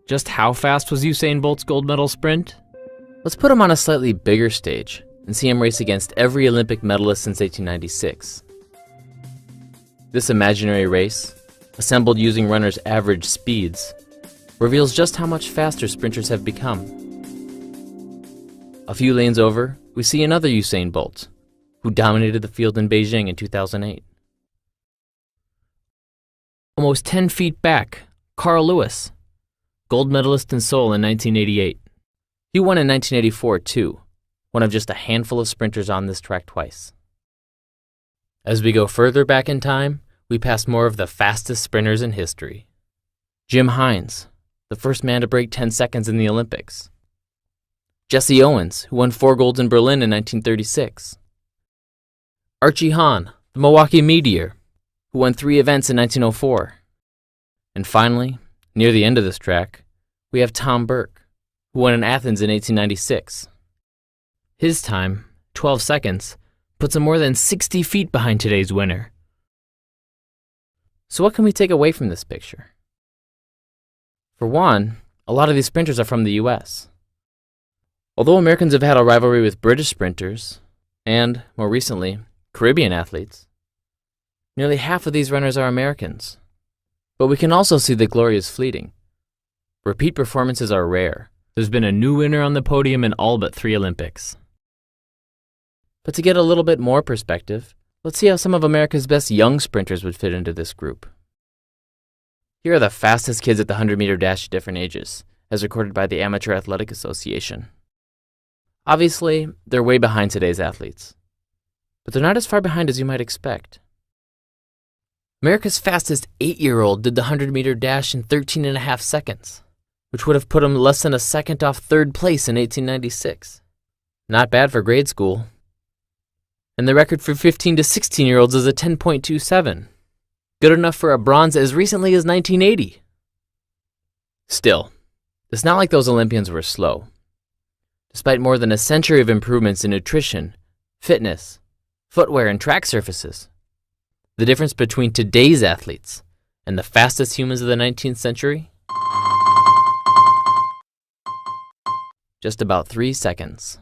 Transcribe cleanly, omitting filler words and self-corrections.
Just how fast was Usain Bolt's gold medal sprint? Let's put him on a slightly bigger stage and see him race against every Olympic medalist since 1896. This imaginary race, assembled using runners' average speeds, reveals just how much faster sprinters have become. A few lanes over, we see another Usain Bolt, who dominated the field in Beijing in 2008. Almost 10 feet back, Carl Lewis, gold medalist in Seoul in 1988. He won in 1984 too, one of just a handful of sprinters on this track twice. As we go further back in time, we pass more of the fastest sprinters in history. Jim Hines, the first man to break 10 seconds in the Olympics. Jesse Owens, who won 4 golds in Berlin in 1936. Archie Hahn, the Milwaukee Meteor, who won 3 events in 1904. And finally, near the end of this track, we have Tom Burke, who won in Athens in 1896. His time, 12 seconds, puts him more than 60 feet behind today's winner. So what can we take away from this picture? For one, a lot of these sprinters are from the US. Although Americans have had a rivalry with British sprinters, and, more recently, Caribbean athletes, nearly half of these runners are Americans. But we can also see that glory is fleeting. Repeat performances are rare. There's been a new winner on the podium in all but 3 Olympics. But to get a little bit more perspective, let's see how some of America's best young sprinters would fit into this group. Here are the fastest kids at the 100-meter dash at different ages, as recorded by the Amateur Athletic Association. Obviously, they're way behind today's athletes, but they're not as far behind as you might expect. America's fastest 8-year-old did the 100-meter dash in 13.5 seconds, which would have put him less than a second off 3rd place in 1896. Not bad for grade school. And the record for 15 to 16-year-olds is a 10.27. Good enough for a bronze as recently as 1980. Still, it's not like those Olympians were slow. Despite more than a century of improvements in nutrition, fitness, footwear, and track surfaces, the difference between today's athletes and the fastest humans of the 19th century? Just about 3 seconds.